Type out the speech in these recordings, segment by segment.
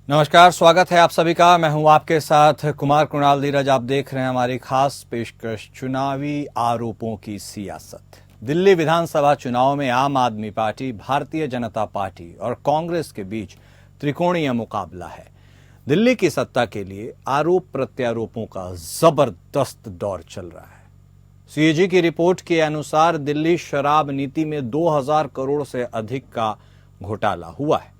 नमस्कार, स्वागत है आप सभी का। मैं हूं आपके साथ कुमार कुणाल धीरज। आप देख रहे हैं हमारी खास पेशकश चुनावी आरोपों की सियासत। दिल्ली विधानसभा चुनाव में आम आदमी पार्टी, भारतीय जनता पार्टी और कांग्रेस के बीच त्रिकोणीय मुकाबला है। दिल्ली की सत्ता के लिए आरोप प्रत्यारोपों का जबरदस्त दौर चल रहा है। सीएजी की रिपोर्ट के अनुसार दिल्ली शराब नीति में 2000 करोड़ से अधिक का घोटाला हुआ है।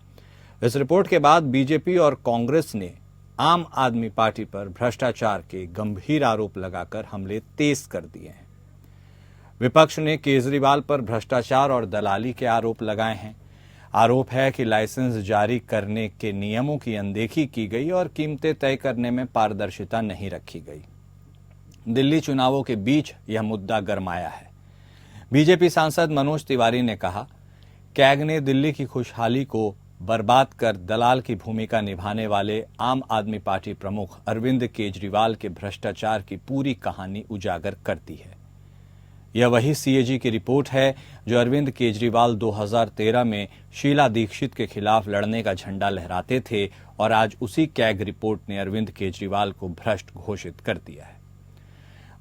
इस रिपोर्ट के बाद बीजेपी और कांग्रेस ने आम आदमी पार्टी पर भ्रष्टाचार के गंभीर आरोप लगाकर हमले तेज कर दिए हैं। विपक्ष ने केजरीवाल पर भ्रष्टाचार और दलाली के आरोप लगाए हैं। आरोप है कि लाइसेंस जारी करने के नियमों की अनदेखी की गई और कीमतें तय करने में पारदर्शिता नहीं रखी गई। दिल्ली चुनावों के बीच यह मुद्दा गरमाया है। बीजेपी सांसद मनोज तिवारी ने कहा, कैग ने दिल्ली की खुशहाली को बर्बाद कर दलाल की भूमिका निभाने वाले आम आदमी पार्टी प्रमुख अरविंद केजरीवाल के भ्रष्टाचार की पूरी कहानी उजागर कर दी है। यह वही सीएजी की रिपोर्ट है जो अरविंद केजरीवाल 2013 में शीला दीक्षित के खिलाफ लड़ने का झंडा लहराते थे और आज उसी कैग रिपोर्ट ने अरविंद केजरीवाल को भ्रष्ट घोषित कर दिया है।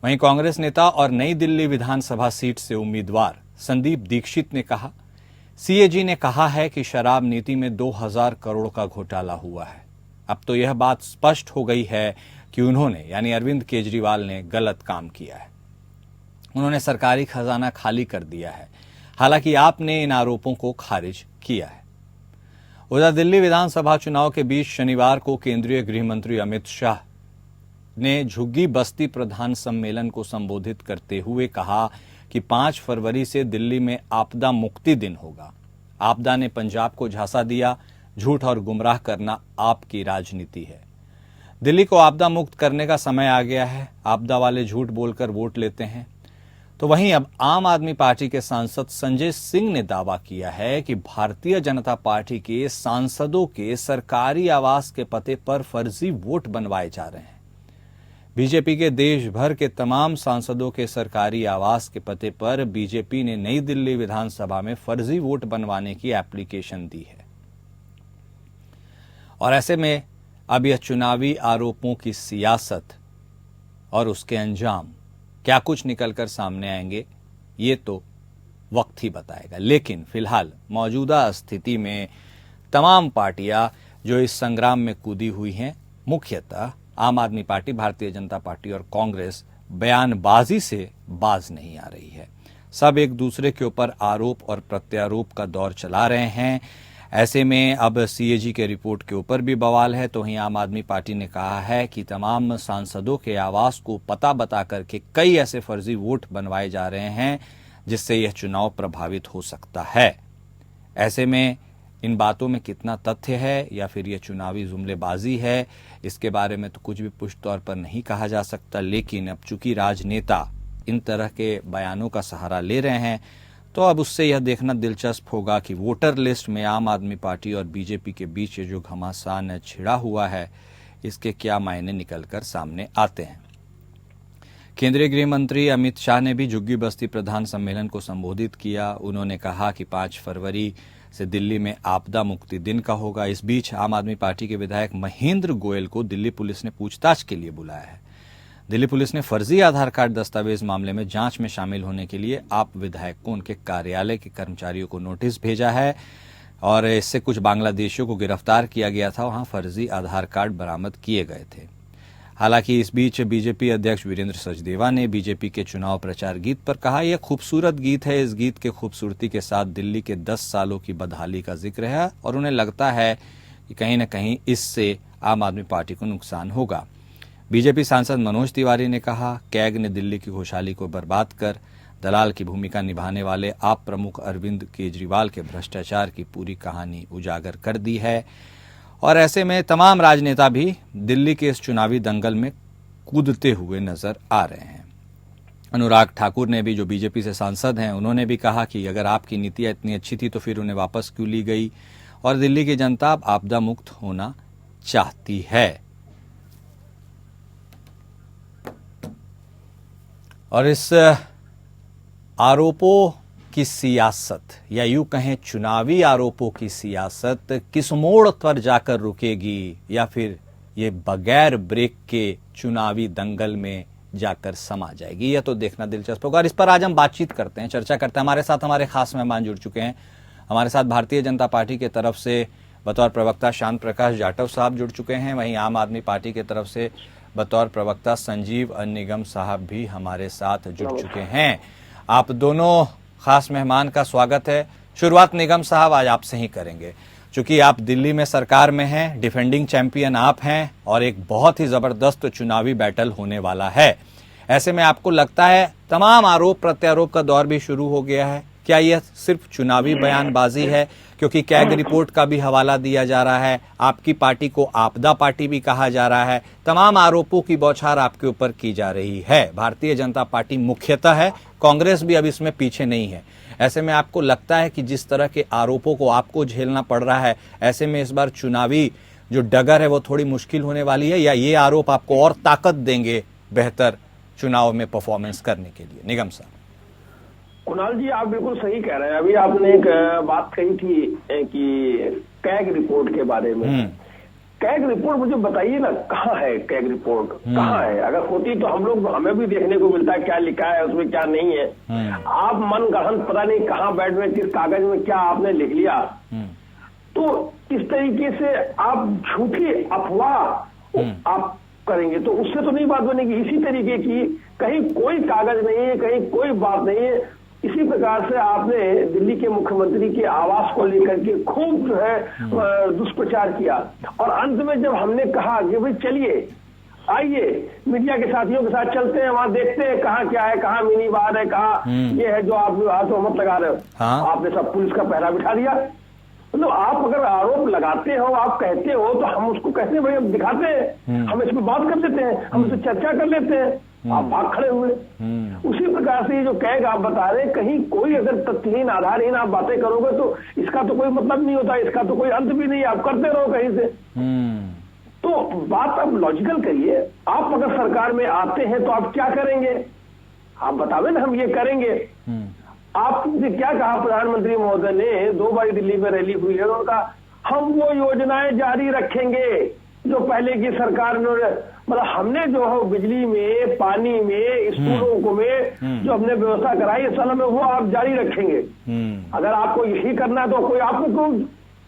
वहीं कांग्रेस नेता और नई दिल्ली विधानसभा सीट से उम्मीदवार संदीप दीक्षित ने कहा, सीएजी ने कहा है कि शराब नीति में 2000 करोड़ का घोटाला हुआ है। अब तो यह बात स्पष्ट हो गई है कि उन्होंने यानी अरविंद केजरीवाल ने गलत काम किया है। उन्होंने सरकारी खजाना खाली कर दिया है। हालांकि आपने इन आरोपों को खारिज किया है। उधर दिल्ली विधानसभा चुनाव के बीच शनिवार को केंद्रीय गृह मंत्री अमित शाह ने झुग्गी बस्ती प्रधान सम्मेलन को संबोधित करते हुए कहा कि 5 फरवरी से दिल्ली में आपदा मुक्ति दिन होगा। आपदा ने पंजाब को झांसा दिया। झूठ और गुमराह करना आपकी राजनीति है। दिल्ली को आपदा मुक्त करने का समय आ गया है। आपदा वाले झूठ बोलकर वोट लेते हैं। तो वहीं अब आम आदमी पार्टी के सांसद संजय सिंह ने दावा किया है कि भारतीय जनता पार्टी के सांसदों के सरकारी आवास के पते पर फर्जी वोट बनवाए जा रहे हैं। बीजेपी के देश भर के तमाम सांसदों के सरकारी आवास के पते पर बीजेपी ने नई दिल्ली विधानसभा में फर्जी वोट बनवाने की एप्लीकेशन दी है। और ऐसे में अब यह चुनावी आरोपों की सियासत और उसके अंजाम क्या कुछ निकलकर सामने आएंगे, ये तो वक्त ही बताएगा। लेकिन फिलहाल मौजूदा स्थिति में तमाम पार्टियां जो इस संग्राम में कूदी हुई हैं, मुख्यतः आम आदमी पार्टी, भारतीय जनता पार्टी और कांग्रेस बयानबाजी से बाज नहीं आ रही है। सब एक दूसरे के ऊपर आरोप और प्रत्यारोप का दौर चला रहे हैं। ऐसे में अब सीएजी के रिपोर्ट के ऊपर भी बवाल है। तो वहीं आम आदमी पार्टी ने कहा है कि तमाम सांसदों के आवास को पता बता करके कई ऐसे फर्जी वोट बनवाए जा रहे हैं जिससे यह चुनाव प्रभावित हो सकता है। ऐसे में इन बातों में कितना तथ्य है या फिर यह चुनावी जुमलेबाजी है, इसके बारे में तो कुछ भी पुष्ट तौर पर नहीं कहा जा सकता। लेकिन अब चूंकि राजनेता इन तरह के बयानों का सहारा ले रहे हैं, तो अब उससे यह देखना दिलचस्प होगा कि वोटर लिस्ट में आम आदमी पार्टी और बीजेपी के बीच जो घमासान छिड़ा हुआ है, इसके क्या मायने निकलकर सामने आते हैं। केंद्रीय गृह मंत्री अमित शाह ने भी झुग्गी बस्ती प्रधान सम्मेलन को संबोधित किया। उन्होंने कहा कि 5 फरवरी से दिल्ली में आपदा मुक्ति दिन का होगा। इस बीच आम आदमी पार्टी के विधायक महेंद्र गोयल को दिल्ली पुलिस ने पूछताछ के लिए बुलाया है। दिल्ली पुलिस ने फर्जी आधार कार्ड दस्तावेज मामले में जांच में शामिल होने के लिए आप विधायक को उनके कार्यालय के कर्मचारियों को नोटिस भेजा है और इससे कुछ बांग्लादेशियों को गिरफ्तार किया गया था। वहां फर्जी आधार कार्ड बरामद किए गए थे। हालांकि इस बीच बीजेपी अध्यक्ष वीरेंद्र सचदेवा ने बीजेपी के चुनाव प्रचार गीत पर कहा, यह खूबसूरत गीत है। इस गीत के खूबसूरती के साथ दिल्ली के 10 सालों की बदहाली का जिक्र है और उन्हें लगता है कि कहीं न कहीं इससे आम आदमी पार्टी को नुकसान होगा। बीजेपी सांसद मनोज तिवारी ने कहा, कैग ने दिल्ली की खुशहाली को बर्बाद कर दलाल की भूमिका निभाने वाले आप प्रमुख अरविंद केजरीवाल के भ्रष्टाचार की पूरी कहानी उजागर कर दी है। और ऐसे में तमाम राजनेता भी दिल्ली के इस चुनावी दंगल में कूदते हुए नजर आ रहे हैं। अनुराग ठाकुर ने भी, जो बीजेपी से सांसद हैं, उन्होंने भी कहा कि अगर आपकी नीतियां इतनी अच्छी थी तो फिर उन्हें वापस क्यों ली गई और दिल्ली की जनता अब आपदा मुक्त होना चाहती है। और इस आरोपों की सियासत या यूं कहें चुनावी आरोपों की सियासत किस मोड़ पर जाकर रुकेगी या फिर ये बगैर ब्रेक के चुनावी दंगल में जाकर समा जाएगी, यह तो देखना दिलचस्प होगा। और इस पर आज हम बातचीत करते हैं, चर्चा करते हैं। हमारे साथ हमारे खास मेहमान जुड़ चुके हैं। हमारे साथ भारतीय जनता पार्टी की तरफ से बतौर प्रवक्ता शांत प्रकाश जाटव साहब जुड़ चुके हैं। वहीं आम आदमी पार्टी की तरफ से बतौर प्रवक्ता संजीव निगम साहब भी हमारे साथ जुड़ चुके हैं। आप दोनों खास मेहमान का स्वागत है। शुरुआत निगम साहब आज आपसे ही करेंगे, चूंकि आप दिल्ली में सरकार में हैं, डिफेंडिंग चैंपियन आप हैं और एक बहुत ही जबरदस्त चुनावी बैटल होने वाला है। ऐसे में आपको लगता है तमाम आरोप प्रत्यारोप का दौर भी शुरू हो गया है? क्या यह सिर्फ चुनावी बयानबाजी है? क्योंकि कैग रिपोर्ट का भी हवाला दिया जा रहा है, आपकी पार्टी को आपदा पार्टी भी कहा जा रहा है, तमाम आरोपों की बौछार आपके ऊपर की जा रही है। भारतीय जनता पार्टी मुख्यतः है, कांग्रेस भी अब इसमें पीछे नहीं है। ऐसे में आपको लगता है कि जिस तरह के आरोपों को आपको झेलना पड़ रहा है, ऐसे में इस बार चुनावी जो डगर है वो थोड़ी मुश्किल होने वाली है, या ये आरोप आपको और ताकत देंगे बेहतर चुनाव में परफॉर्मेंस करने के लिए? निगम साहब। कुणाल जी, आप बिल्कुल सही कह रहे हैं। अभी आपने एक बात कही थी कि कैग रिपोर्ट के बारे में। कैग रिपोर्ट मुझे बताइए ना, कहाँ है कैग रिपोर्ट? कहाँ है? अगर होती तो हमें भी देखने को मिलता है क्या लिखा है उसमें, क्या नहीं है। आप मन गहन पता नहीं कहाँ बैठ में किस कागज में क्या आपने लिख लिया। तो इस तरीके से आप झूठी अफवाह आप करेंगे तो उससे तो नहीं बात बनेगी। इसी तरीके की कहीं कोई कागज नहीं है, कहीं कोई बात नहीं है। इसी प्रकार से आपने दिल्ली के मुख्यमंत्री के आवास को लेकर के खूब जो है दुष्प्रचार किया, और अंत में जब हमने कहा कि भाई चलिए आइए मीडिया के साथियों के साथ चलते हैं, वहां देखते हैं कहाँ क्या है, कहाँ मिनी बार है, कहाँ ये है जो आप तो मत लगा रहे हो। हाँ? आपने सब पुलिस का पहरा बिठा दिया। मतलब आप अगर आरोप लगाते हो, आप कहते हो, तो हम उसको कहते हैं भाई हम दिखाते हैं, हम इसमें बात कर लेते हैं, हम इसमें चर्चा कर लेते हैं। आप भाग खड़े हुए। उसी प्रकार से जो कैग आप बता रहे हैं, कहीं कोई अगर तथ्यहीन आधारहीन आप बातें करोगे तो इसका तो कोई मतलब नहीं होता, इसका तो कोई अंत भी नहीं, आप करते रहो कहीं से। तो बात आप लॉजिकल करिए। आप अगर सरकार में आते हैं तो आप क्या करेंगे? आप बतावे ना, हम ये करेंगे। आपने क्या कहा? प्रधानमंत्री महोदय ने 2 बार दिल्ली में रैली हुई है, उन्होंने कहा हम वो योजनाएं जारी रखेंगे जो पहले की सरकार ने, मतलब हमने जो है बिजली में, पानी में, स्कूलों में जो हमने व्यवस्था कराई इस साल में, वो आप जारी रखेंगे। अगर आपको यही करना है तो कोई आपको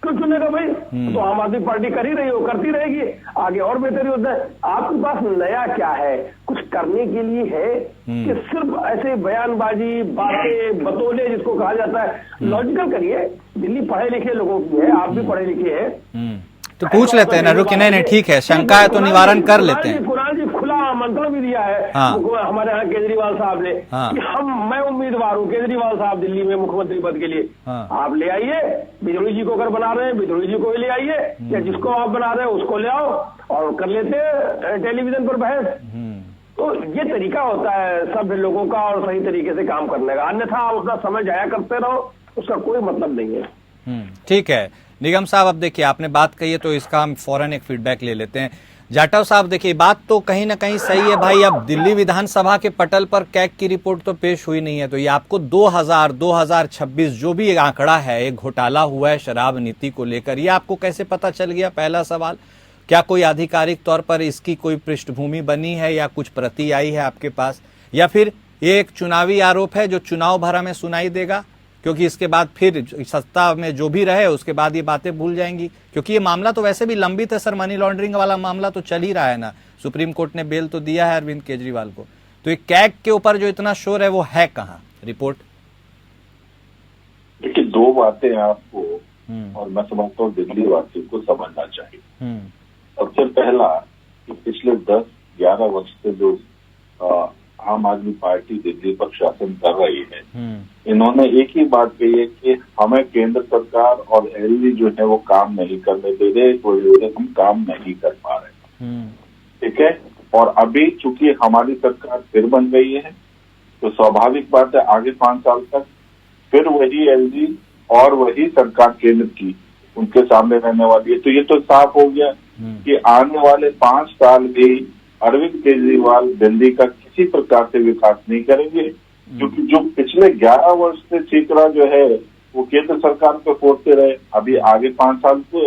क्यों चुनेगा भाई? तो आम आदमी पार्टी कर ही रही हो, करती रहेगी, आगे और बेहतरी होता है। आपके पास नया क्या है? कुछ करने के लिए है कि सिर्फ ऐसे बयानबाजी, बातें, बतौले जिसको कहा जाता है? लॉजिकल करिए। दिल्ली पढ़े लिखे लोगों की है, आप भी पढ़े लिखे हैं, तो पूछ लेते हैं ना। रुकिए, नहीं ठीक है, शंका है तो निवारण कर लेते हैं। कुणाल जी खुला आमंत्रण भी दिया है हमारे यहाँ केजरीवाल साहब ने कि मैं उम्मीदवार हूँ केजरीवाल साहब दिल्ली में मुख्यमंत्री पद के लिए। आप ले आइए, बिजोड़ी जी को अगर बना रहे हैं बिजोड़ी जी को ले आइए, या जिसको आप बना रहे हैं उसको ले आओ और कर लेते हैं टेलीविजन पर बहस। तो ये तरीका होता है सभ्य लोगों का और सही तरीके से काम करने का। अन्यथा आप अपना समय जाया करते रहो, उसका कोई मतलब नहीं है। ठीक है निगम साहब, अब देखिए आपने बात कही है तो इसका हम फौरन एक फीडबैक ले लेते हैं। जाटव साहब, देखिए बात तो कहीं ना कहीं सही है भाई। अब दिल्ली विधानसभा के पटल पर कैग की रिपोर्ट तो पेश हुई नहीं है, तो ये आपको 2026 जो भी एक आंकड़ा है, एक घोटाला हुआ है शराब नीति को लेकर, ये आपको कैसे पता चल गया? पहला सवाल, क्या कोई आधिकारिक तौर पर इसकी कोई पृष्ठभूमि बनी है या कुछ प्रति आई है आपके पास, या फिर ये एक चुनावी आरोप है जो चुनाव भर हमें सुनाई देगा, क्योंकि इसके बाद फिर सत्ता में जो भी रहे उसके बाद ये बातें भूल जाएंगी? क्योंकि ये मामला तो वैसे भी लंबित है सर, मनी लॉन्ड्रिंग वाला मामला तो चल ही रहा है ना, सुप्रीम कोर्ट ने बेल तो दिया है अरविंद केजरीवाल को। तो ये कैग के ऊपर जो इतना शोर है वो है कहाँ रिपोर्ट? देखिए, 2 बातें आपको और मैं समझता हूँ दिल्ली वासियों को समझना चाहिए। सबसे पहला कि पिछले 10-11 वर्ष से जो आम आदमी पार्टी दिल्ली पर शासन कर रही है, इन्होंने एक ही बात कही है कि हमें केंद्र सरकार और एलजी जो है वो काम नहीं करने दे रहे, इस वजह से हम काम नहीं कर पा रहे। ठीक है, और अभी चूंकि हमारी सरकार फिर बन गई है तो स्वाभाविक बात है आगे 5 साल तक फिर वही एलजी और वही सरकार केंद्र की उनके सामने रहने वाली है। तो ये तो साफ हो गया कि आने वाले 5 साल भी अरविंद केजरीवाल दिल्ली का किसी प्रकार से विकास नहीं करेंगे, क्योंकि जो पिछले 11 वर्ष से ठीकरा जो है वो केंद्र सरकार पे फोड़ते रहे। अभी आगे 5 साल तो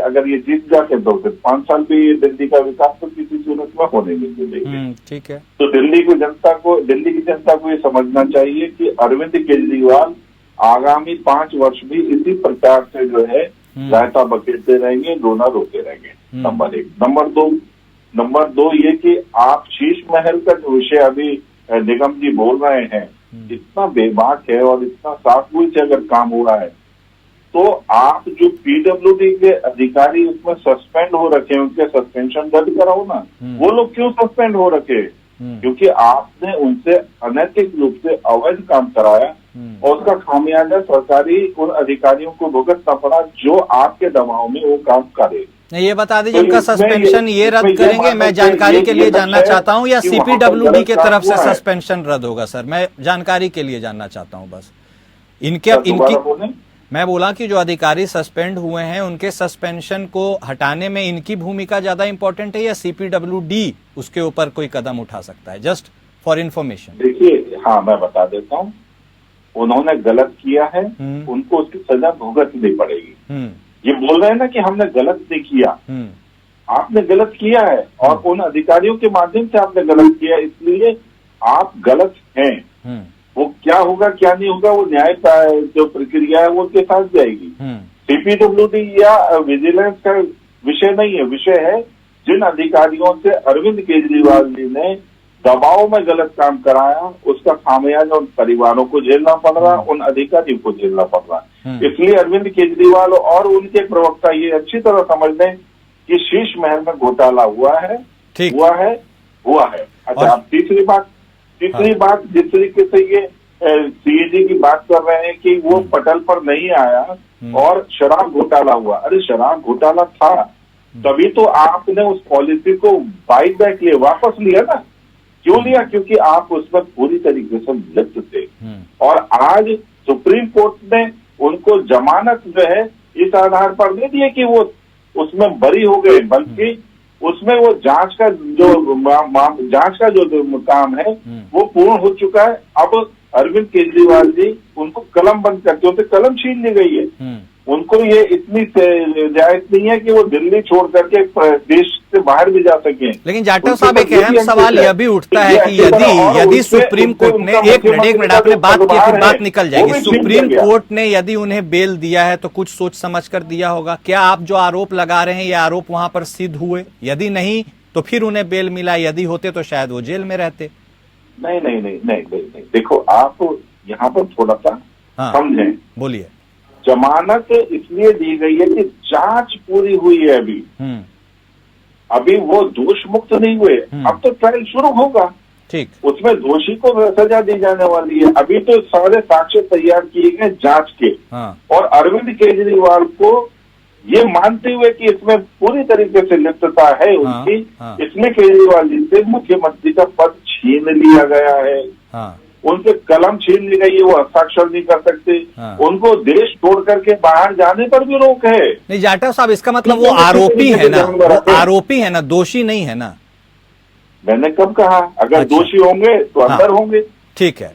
अगर ये जीत जाते तो फिर 5 साल भी ये दिल्ली का विकास तो किसी सूरत में होने नहीं मिलेगी। ठीक है। तो दिल्ली की जनता को ये समझना चाहिए कि अरविंद केजरीवाल आगामी 5 वर्ष भी इसी प्रकार से जो है रायता बखेरते रहेंगे, रोना रोते रहेंगे। नंबर 1। नंबर दो ये कि आप शीश महल का जो विषय अभी निगम जी बोल रहे हैं, इतना बेबाक है और इतना साफगोई से अगर काम हुआ है तो आप जो पीडब्ल्यूडी के अधिकारी उसमें सस्पेंड हो रखे हैं, उनके सस्पेंशन रद्द कराओ ना। वो लोग क्यों सस्पेंड हो रखे? क्योंकि आपने उनसे अनैतिक रूप से अवैध काम कराया और उसका खामियाजा सरकारी उन अधिकारियों को भुगतना पड़ा जो आपके दबाव में वो काम करे। ये बता दीजिए उनका सस्पेंशन ये रद्द करेंगे? मैं जानकारी के लिए जानना चाहता हूं, या सीपीडब्ल्यूडी के तरफ से सस्पेंशन रद्द होगा? सर मैं जानकारी के लिए जानना चाहता हूं बस। इनकी मैं बोला कि जो अधिकारी सस्पेंड हुए हैं उनके सस्पेंशन को हटाने में इनकी भूमिका ज्यादा इंपॉर्टेंट है या सीपीडब्ल्यूडी उसके ऊपर कोई कदम उठा सकता है? Just for information. देखिए, हाँ मैं बता देता हूँ, उन्होंने गलत किया है, उनको उसकी सजा भुगतनी पड़ेगी। ये बोल रहे हैं ना कि हमने गलत नहीं किया, आपने गलत किया है और उन अधिकारियों के माध्यम से आपने गलत किया, इसलिए आप गलत हैं। वो क्या होगा क्या नहीं होगा वो न्याय जो प्रक्रिया है वो उनके साथ जाएगी। सीपीडब्ल्यूडी या विजिलेंस का विषय नहीं है, विषय है जिन अधिकारियों से अरविंद केजरीवाल जी ने दबाव में गलत काम कराया उसका खामियाजा उन परिवारों को झेलना पड़ रहा, उन अधिकारियों को झेलना पड़ रहा। इसलिए अरविंद केजरीवाल और उनके प्रवक्ता ये अच्छी तरह समझ लें कि शीश महल में घोटाला हुआ है। अच्छा, अब तीसरी बात जिस तरीके से ये सीएजी की बात कर रहे हैं कि वो पटल पर नहीं आया और शराब घोटाला हुआ। अरे शराब घोटाला था तभी तो आपने उस पॉलिसी को बाइक बैक लिए वापस लिया ना। क्यों लिया? क्योंकि आप उसमें पूरी तरीके से लिप्त थे और आज सुप्रीम कोर्ट ने उनको जमानत जो है इस आधार पर नहीं दी कि वो उसमें बरी हो गए, बल्कि उसमें वो जांच का जो काम है वो पूर्ण हो चुका है। अब अरविंद केजरीवाल जी उनको कलम बंद करते होते कलम छीन ली गई है। उनको ये इतनी जायज नहीं है कि वो दिल्ली छोड़ करके देश से बाहर भी जा सके। लेकिन जाटव साहब एक अहम सवाल यह भी उठता है कि यदि सुप्रीम कोर्ट ने एक मिनट आपने बात की फिर बात निकल जाएगी। सुप्रीम कोर्ट ने यदि उन्हें बेल दिया है तो कुछ सोच समझ कर दिया होगा। क्या आप जो आरोप लगा रहे हैं ये आरोप वहां पर सिद्ध हुए? यदि नहीं तो फिर उन्हें बेल मिला, यदि होते तो शायद वो जेल में रहते। नहीं। देखो आप यहाँ पर थोड़ा सा समझें। बोलिए। जमानत इसलिए दी गई है कि जांच पूरी हुई है अभी वो दोष मुक्त नहीं हुए। अब तो ट्रायल शुरू होगा, ठीक, उसमें दोषी को सजा दी जाने वाली है। अभी तो सारे साक्ष्य तैयार किए गए जांच के। और अरविंद केजरीवाल को ये मानते हुए कि इसमें पूरी तरीके से लिप्तता है उनकी, इसमें केजरीवाल जी से मुख्यमंत्री का पद छीन लिया गया है। उनसे कलम छीन ली गई है, वो हस्ताक्षर नहीं कर सकते। उनको देश छोड़ करके बाहर जाने पर भी रोक है। नहीं जाटव साहब, इसका मतलब वो आरोपी है ना, वो आरोपी है ना, दोषी नहीं है ना। मैंने कब कहा? अगर दोषी होंगे तो अंदर होंगे। ठीक है,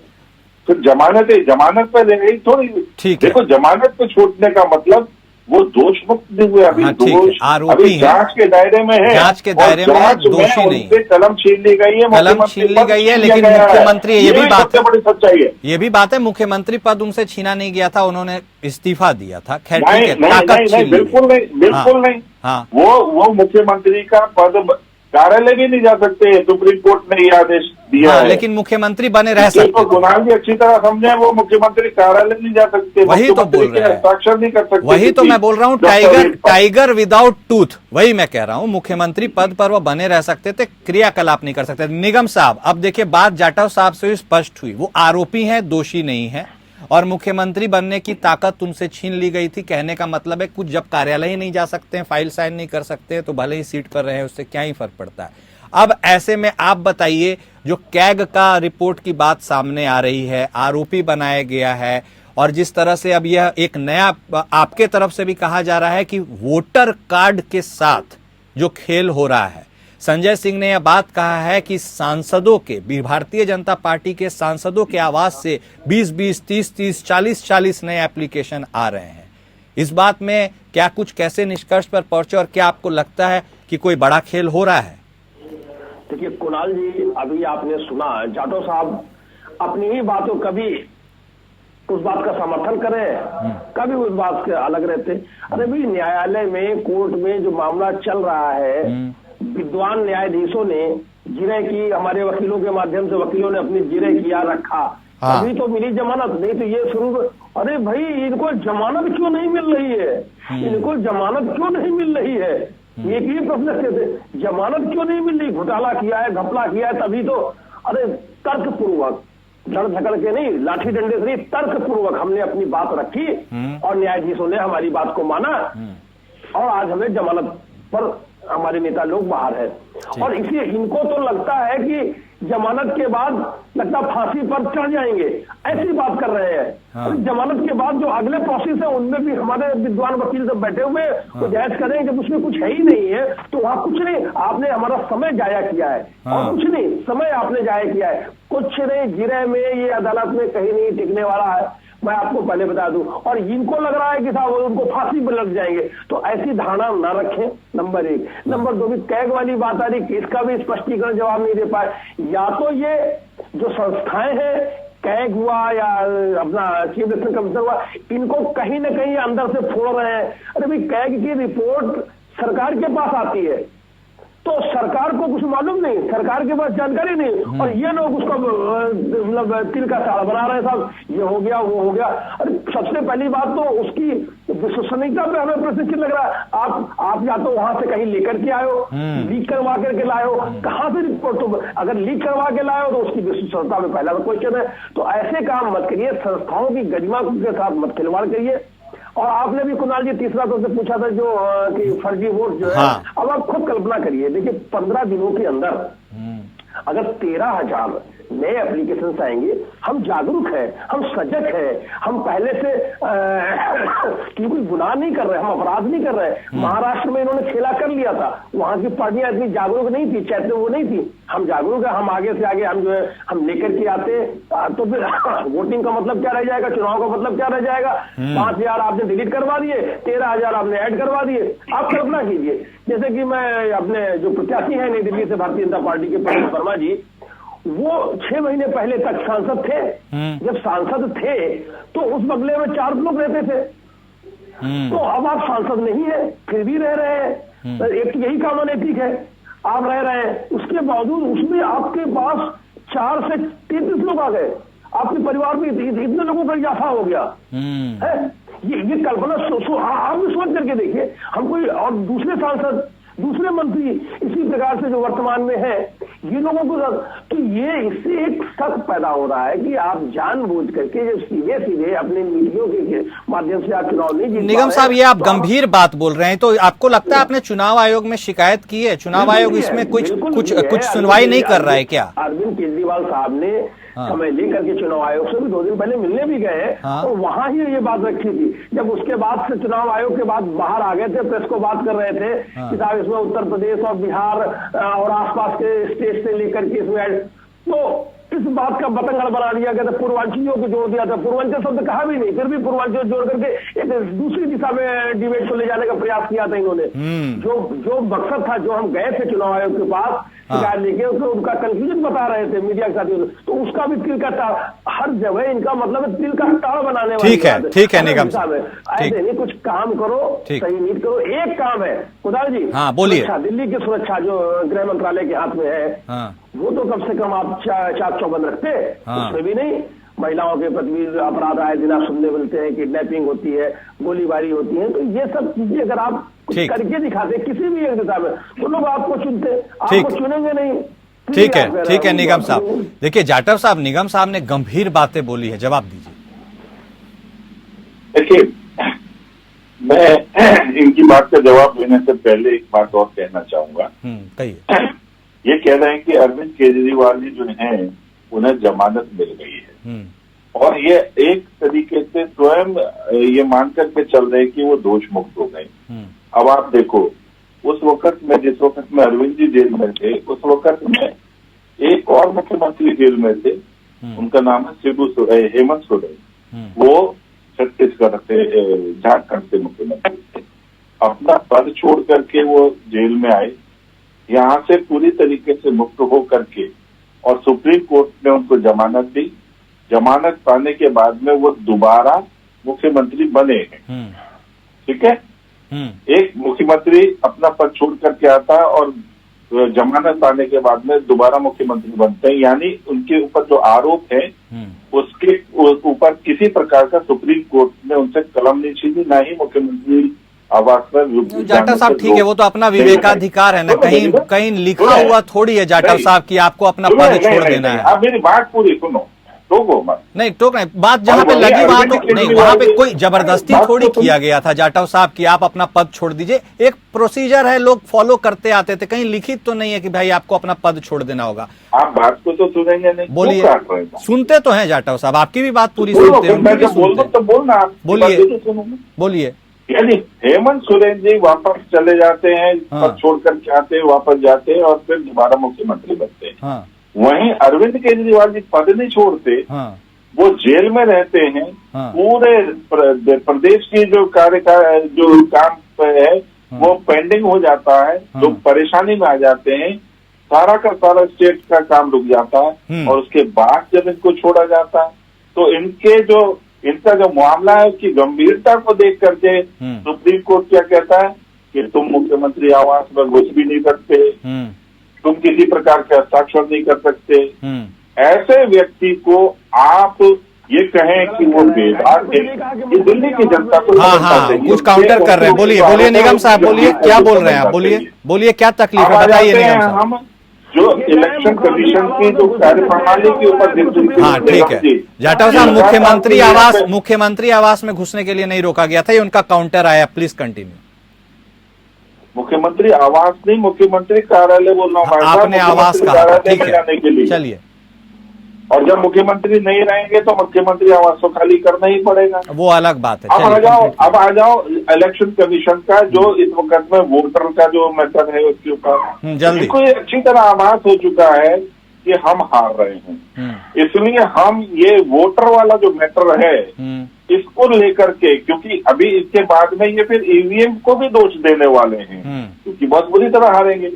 फिर जमानत पे ले गई थोड़ी। ठीक देखो, जमानत पे छूटने का मतलब वो दोष मुक्त नहीं हुए, अभी दोष आरोपी है, जांच के दायरे में है, जांच के दायरे में है, दोषी नहीं है। कलम छीन ली गई है, कलम छीन ली गई है, लेकिन मुख्यमंत्री ये भी बात है, बड़ी सच्चाई है, ये भी बात है, मुख्यमंत्री पद उनसे छीना नहीं गया था, उन्होंने इस्तीफा दिया था। खैर नहीं, ठीक है, ताकत छीन ली। बिल्कुल नहीं। वो मुख्यमंत्री का पद कार्यालय भी नहीं जा सकते, सुप्रीम कोर्ट ने ये आदेश दिया है। लेकिन मुख्यमंत्री बने रह सकते। तो कुणाल जी अच्छी तरह समझे, वो मुख्यमंत्री कार्यालय नहीं जा सकते, वही तो बोल रहे हैं, हस्ताक्षर नहीं कर सकते। वही तो मैं बोल रहा हूँ, टाइगर विदाउट टूथ, वही मैं कह रहा हूँ। मुख्यमंत्री पद पर वो बने रह सकते थे, क्रियाकलाप नहीं कर सकते। निगम साहब, अब देखिए बात जाटव साहब से स्पष्ट हुई, वो आरोपी हैं, दोषी नहीं है, और मुख्यमंत्री बनने की ताकत उनसे छीन ली गई थी। कहने का मतलब है कुछ जब कार्यालय ही नहीं जा सकते हैं, फाइल साइन नहीं कर सकते हैं, तो भले ही सीट पर रहे, उससे क्या ही फर्क पड़ता है। अब ऐसे में आप बताइए, जो कैग का रिपोर्ट की बात सामने आ रही है, आरोपी बनाया गया है, और जिस तरह से अब यह एक नया आपके तरफ से भी कहा जा रहा है कि वोटर कार्ड के साथ जो खेल हो रहा है, संजय सिंह ने यह बात कहा है कि सांसदों के भारतीय जनता पार्टी के सांसदों के आवाज से 20-20, 30-30, 40-40 नए एप्लीकेशन आ रहे हैं। इस बात में क्या कुछ कैसे निष्कर्ष पर पहुंचे और क्या आपको लगता है कि कोई बड़ा खेल हो रहा है? देखिए कुणाल जी, अभी आपने सुना जाटव साहब अपनी ही बातों कभी उस बात का समर्थन करें, कभी उस बात से अलग रहते। अरे भाई न्यायालय में, कोर्ट में जो मामला चल रहा है, विद्वान न्यायाधीशों ने जिरह की, हमारे वकीलों के माध्यम से वकीलों ने अपनी जिरह किया रखा, अभी तो मिली जमानत, नहीं तो ये शुरू। अरे भाई इनको जमानत क्यों नहीं मिल रही है? इनको जमानत क्यों नहीं मिल रही है? एक ही प्रश्न थे, जमानत क्यों नहीं मिल रही? घोटाला किया है, घपला किया है, तभी तो। अरे तर्कपूर्वक, धड़ धकड़ के नहीं, लाठी डंडे से नहीं, तर्कपूर्वक हमने अपनी बात रखी और न्यायाधीशों ने हमारी बात को माना और आज हमें जमानत पर हमारे नेता लोग बाहर है। और इसी इनको तो लगता है कि जमानत के बाद लगता फांसी पर चढ़ जाएंगे, ऐसी बात कर रहे हैं। जमानत के बाद जो अगले प्रोसेस है उनमें भी हमारे विद्वान वकील सब बैठे हुए वो जायज करें जब उसमें कुछ है ही नहीं है तो वहां कुछ नहीं, आपने हमारा समय जाया किया है और कुछ नहीं, समय आपने जाया किया है, कुछ नहीं। जिरह में ये अदालत में कहीं नहीं टिकने वाला है, मैं आपको पहले बता दूं। और इनको लग रहा है कि साहब उनको फांसी पर लग जाएंगे, तो ऐसी धारणा ना रखें, नंबर एक। नंबर दो, भी कैग वाली बात आ रही, इसका भी स्पष्टीकरण जवाब नहीं दे पाए। या तो ये जो संस्थाएं हैं, कैग हुआ या अपना चीफ इलेक्शन कमिश्नर हुआ, इनको कहीं ना कहीं अंदर से फोड़ रहे हैं। अरे भाई कैग की रिपोर्ट सरकार के पास आती है तो सरकार को कुछ मालूम नहीं, सरकार के पास जानकारी नहीं, और ये लोग उसको मतलब तिल का ताड़ बना रहे हैं साहब, ये हो गया वो हो गया। अरे सबसे पहली बात तो उसकी विश्वसनीयता पे हमें प्रश्न चिन्ह लग रहा है। आप या तो वहां से कहीं लेकर के आयो, लीक करवा करके लायो, कहां से रिपोर्ट? तो अगर लीक करवा के लायो तो उसकी विश्वसनीयता में पहला क्वेश्चन है। तो ऐसे काम मत करिए, संस्थाओं की गरिमा के साथ मत खिलवाड़ करिए। और आपने भी कुणाल जी तीसरा तो से पूछा था जो कि फर्जी वोट जो है, अब आप खुद कल्पना करिए, देखिए 15 दिनों के अंदर अगर 13,000 नए एप्लीकेशन आएंगे, हम जागरूक हैं, हम सजग हैं, हम पहले से कोई गुनाह नहीं कर रहे, हम अपराध नहीं कर रहे। महाराष्ट्र में इन्होंने खेला कर लिया था, वहां की पार्टियां इतनी जागरूक नहीं थी, चैत्य वो नहीं थी। हम जागरूक है, हम आगे से आगे हम जो है हम लेकर के आते, तो फिर वोटिंग का मतलब क्या रह जाएगा, चुनाव का मतलब क्या रह जाएगा? 5,000 आपने डिलीट करवा दिए, 13,000 आपने ऐड करवा दिए। आप कल्पना कीजिए, जैसे कि मैं अपने जो प्रत्याशी है नई दिल्ली से भारतीय जनता पार्टी के प्रवीण वर्मा जी, वो 6 महीने पहले तक सांसद थे। जब सांसद थे तो उस बंगले में 4 लोग रहते थे, तो अब आप सांसद नहीं है फिर भी रह रहे हैं। एक तो यही कानून नैतिक है, आप रह रहे हैं, उसके बावजूद उसमें आपके पास 4 से 33 लोग आ गए, आपके परिवार में इतने लोगों का इजाफा हो गया है। ये कल्पना आप भी सोच करके देखिए। हम कोई और दूसरे सांसद, दूसरे मंत्री इसी प्रकार से जो वर्तमान में है, ये लोगों को तो ये इससे एक शक पैदा हो रहा है कि आप जानबूझ करके जो सीधे अपने मीडिया के माध्यम से आप चुनाव नहीं जीत। निगम साहब, ये आप गंभीर बात बोल रहे हैं, तो आपको लगता है आपने चुनाव आयोग में शिकायत की है? चुनाव आयोग इसमें कुछ सुनवाई नहीं कर रहा है क्या? अरविंद केजरीवाल साहब ने समय लेकर के चुनाव आयोग से भी 2 दिन पहले मिलने भी गए और वहां ही ये बात रखी थी। जब उसके बाद से चुनाव आयोग के बाद बाहर आ गए थे, प्रेस को बात कर रहे थे कि साहब इसमें उत्तर प्रदेश और बिहार और आसपास के स्टेट से लेकर के इसमें, तो इस बात का बतंगड़ बना दिया गया था, पूर्वांचलियों को जोड़ दिया था। पूर्वांचल शब्द कहा भी नहीं, फिर भी पूर्वांचल जोड़ करके एक दूसरी दिशा में डिबेट को ले जाने का प्रयास किया था इन्होंने। जो मकसद था, जो हम गए थे चुनाव आयोग के पास शिकायत लेके, उसमें उनका कंफ्यूजन बता रहे थे मीडिया के साथियों, तो उसका भी तिल का ताड़, हर जगह इनका मतलब है तिल का ताड़ बनाने वाली। ठीक है निगम साहब, ऐसे नहीं, कुछ काम करो, सही नीति करो। एक काम है कुणाल जी, बोलिए। दिल्ली की सुरक्षा जो गृह मंत्रालय के हाथ में है, वो तो कम से कम आप चाक चौबंद रखते, उसमें भी नहीं। महिलाओं के प्रति अपराध आए दिन आप सुनने मिलते हैं, किडनैपिंग होती है, गोलीबारी होती है, तो ये सब चीजें अगर आप करके दिखाते किसी भी एक दिशा में, तो लोग आपको चुनते, आपको चुनेंगे नहीं। ठीक है निगम साहब। देखिए जाटव साहब, निगम साहब ने गंभीर बातें बोली है, जवाब दीजिए। देखिए, मैं इनकी बात का जवाब देने से पहले एक बात और कहना चाहूंगा। कहिए। ये कह रहे हैं कि अरविंद केजरीवाल जी जो हैं उन्हें जमानत मिल गई है और ये एक तरीके से स्वयं ये मान करके चल रहे हैं कि वो दोष मुक्त हो गए। अब आप देखो, उस उस वक्त में, जिस वक्त में अरविंद जी जेल में थे, उस वक्त में एक और मुख्यमंत्री जेल में थे, उनका नाम है हेमंत सोरेन। वो छत्तीसगढ़ से झारखंड से मुख्यमंत्री थे। अपना पद छोड़ करके वो जेल में आए, यहाँ से पूरी तरीके से मुक्त हो करके, और सुप्रीम कोर्ट ने उनको जमानत दी। जमानत पाने के बाद में वो दोबारा मुख्यमंत्री बने हैं। ठीक है, एक मुख्यमंत्री अपना पद छोड़ करके आता है और जमानत पाने के बाद में दोबारा मुख्यमंत्री बनते हैं, यानी उनके ऊपर जो आरोप है उसके ऊपर किसी प्रकार का सुप्रीम कोर्ट ने उनसे कलम नहीं छीनी, ना ही मुख्यमंत्री आवास पर। जाटव साहब ठीक है, वो तो अपना विवेकाधिकार है ना, कहीं कहीं लिखा हुआ थोड़ी है जाटव साहब कि आपको अपना पद छोड़ देना है। आप मेरी बात पूरी सुनो, टोको मत। नहीं टोक नहीं, बात जहाँ पे लगी वहां तो नहीं, वहां पे कोई जबरदस्ती थोड़ी किया गया था जाटव साहब कि आप अपना पद छोड़ दीजिए। एक प्रोसीजर है, लोग फॉलो करते आते थे, कहीं लिखित तो नहीं है कि भाई आपको अपना पद छोड़ देना होगा। आप बात को तो सुनेंगे नहीं, बोलिए। सुनते तो हैं जाटव साहब, आपकी भी बात पूरी सुनते हैं, तो बोलना आप, बोलिए। यानी हेमंत सोरेन जी वापस चले जाते हैं, पद छोड़ करके आते हैं, वापस जाते हैं और फिर दोबारा मुख्यमंत्री बनते हैं। वहीं अरविंद केजरीवाल जी पद नहीं छोड़ते, वो जेल में रहते हैं। पूरे प्रदेश की जो जो काम है वो पेंडिंग हो जाता है, लोग परेशानी में आ जाते हैं, सारा का सारा स्टेट का काम रुक जाता है, और उसके बाद जब इनको छोड़ा जाता है तो इनका जो मामला है उसकी गंभीरता को देख करके सुप्रीम कोर्ट क्या कहता है कि तुम मुख्यमंत्री आवास में घुस भी नहीं सकते, तुम किसी प्रकार के हस्ताक्षर नहीं कर सकते। ऐसे व्यक्ति को आप ये कहें कि वो बेदाग है, ये दिल्ली की जनता को कुछ काउंटर कर रहे हैं। बोलिए निगम साहब, बोलिए क्या बोल रहे हैं आप, बोलिए क्या तकलीफ है, बताइए निगम साहब। हम जो इलेक्शन कमीशन की जो कार्यप्रणाली के ऊपर, हाँ ठीक है जाटव साहब, मुख्यमंत्री आवास में घुसने के लिए नहीं रोका गया था, ये उनका काउंटर आया, प्लीज कंटिन्यू। मुख्यमंत्री आवास नहीं, मुख्यमंत्री कार्यालय बोल रहा हूँ। आपने आवास कहा, ठीक है, चलिए। और जब मुख्यमंत्री नहीं रहेंगे तो मुख्यमंत्री आवास को खाली करना ही पड़ेगा, वो अलग बात है। अब आ जाओ इलेक्शन कमीशन का जो इस वक्त में वोटर का जो मेथड है उसके ऊपर जल्दी इसको अच्छी तरह आभास हो चुका है कि हम हार रहे हैं। इसलिए हम ये वोटर वाला जो मैटर है इसको लेकर के, क्योंकि अभी इसके बाद में ये फिर ईवीएम को भी दोष देने वाले हैं, क्योंकि बहुत बुरी तरह हारेंगे।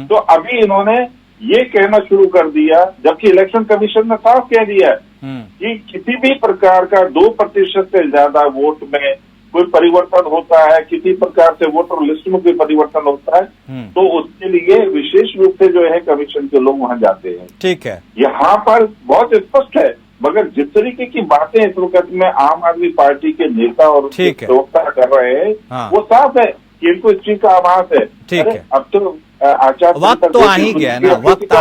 तो अभी इन्होंने ये कहना शुरू कर दिया, जबकि इलेक्शन कमीशन ने साफ कह दिया कि किसी भी प्रकार का 2% से ज्यादा वोट में कोई परिवर्तन होता है, किसी प्रकार से वोटर लिस्ट में कोई परिवर्तन होता है, तो उसके लिए विशेष रूप से जो है कमीशन के लोग वहां जाते हैं। ठीक है, यहाँ पर बहुत स्पष्ट है, मगर जिस तरीके की बातें इस वक्त में आम आदमी पार्टी के नेता और प्रवक्ता कर रहे हैं वो साफ है कि इनको इस चीज का आभास है। ठीक है, अब तो वक्त तो आ ही गया है ना, वक्त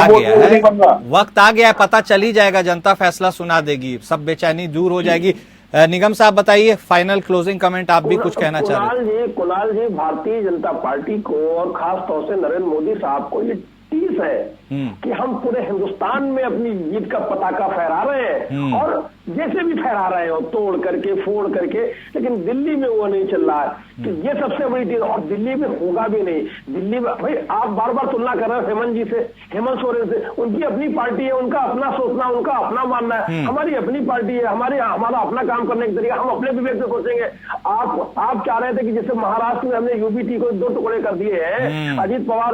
आ गया है, पता चल ही जाएगा, जनता फैसला सुना देगी, सब बेचैनी दूर हो जाएगी। निगम साहब बताइए, फाइनल क्लोजिंग कमेंट, आप भी कुछ कहना चाह रहे हैं। कुणाल जी, भारतीय जनता पार्टी को और खास तौर से नरेंद्र मोदी साहब को ये टीस है कि हम पूरे हिंदुस्तान में अपनी जीत का पताका फहरा रहे हैं, और जैसे भी फहरा रहे हो, तोड़ करके फोड़ करके, लेकिन दिल्ली में वो नहीं चल रहा है। तो ये सबसे बड़ी चीज, और दिल्ली में होगा भी नहीं। दिल्ली में भाई आप बार बार तुलना कर रहे हो हेमंत जी से, हेमंत सोरेन से, उनकी अपनी पार्टी है, उनका अपना सोचना, उनका अपना मानना है। हमारी अपनी पार्टी है, हमारा अपना काम करने का तरीका, हम अपने विवेक से सोचेंगे। आप चाह रहे थे कि जैसे महाराष्ट्र में हमने यूबीटी को 2 टुकड़े कर दिए हैं, अजीत पवार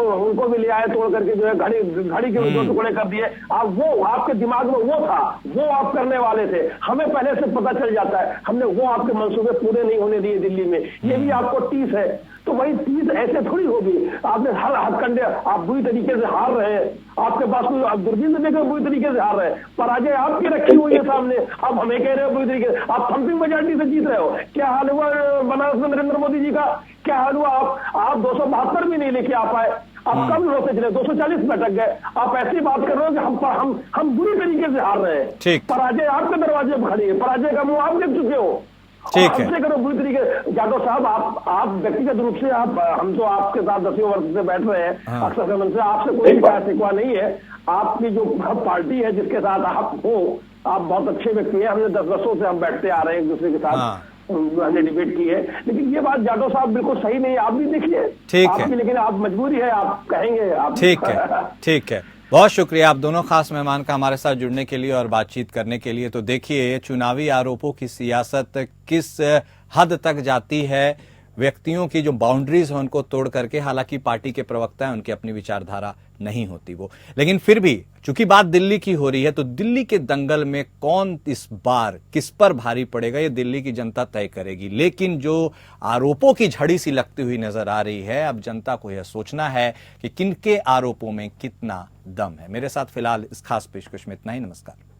उनको भी ले आए तोड़ करके, जो है घड़ी के 2 टुकड़े कर दिए। वो आपके दिमाग में वो था, वो आप करने वाले थे, हमें पहले से पता चल जाता है, हमने वो आपके मंसूबे पूरे नहीं होने दिए दिल्ली में। ये भी आपको टीस है, तो वही टीस ऐसे थोड़ी होगी। आपने हर हथकंडे, आप बुरी तरीके से हार रहे हैं, आपके पास कोई दूरबीन से देखकर बुरी तरीके से हार रहे हैं, पराजय आपकी रखी हुई है सामने, अब हमें कह रहे हो बुरी तरीके से, आप थम्पिंग मेजॉरिटी से जीत रहे हो। क्या हाल हुआ बनारस में नरेंद्र मोदी जी का, क्या हाल हुआ? आप 272 भी नहीं लेके आ पाए, आप कम होते चले, 240 में अटक गए। आप ऐसी बात कर रहे हो कि हम बुरी तरीके से हार रहे हैं। पराजय आपके दरवाजे पर खड़ी है, पराजय का मुंह आप देख चुके हो। ठीक है, हमसे करो बुरी तरीके। जाटव साहब, आप व्यक्तिगत रूप से हम तो आपके साथ 10 वर्ष से बैठ रहे हैं, अक्सर समय से आपसे कोई शिकवा नहीं है। आपकी जो पार्टी है जिसके साथ आप हो, आप बहुत अच्छे व्यक्ति हैं, हमने 10 वर्षों से हम बैठते आ रहे हैं एक दूसरे के साथ। हमने डिबेट की है, लेकिन ये बात जाटव साहब बिल्कुल सही नहीं है। आप भी देखिए, ठीक है, आपकी लेकिन आप मजबूरी है, आप कहेंगे आप। ठीक है, ठीक है। बहुत शुक्रिया आप दोनों खास मेहमान का हमारे साथ जुड़ने के लिए और बातचीत करने के लिए। तो देखिए, चुनावी आरोपों की सियासत किस हद तक जाती है, व्यक्तियों की जो बाउंड्रीज है उनको तोड़ करके। हालांकि पार्टी के प्रवक्ता हैं, उनकी अपनी विचारधारा नहीं होती वो, लेकिन फिर भी चूंकि बात दिल्ली की हो रही है, तो दिल्ली के दंगल में कौन इस बार किस पर भारी पड़ेगा ये दिल्ली की जनता तय करेगी। लेकिन जो आरोपों की झड़ी सी लगती हुई नजर आ रही है, अब जनता को यह सोचना है कि किनके आरोपों में कितना दम है। मेरे साथ फिलहाल इस खास पेशकश में इतना ही। नमस्कार।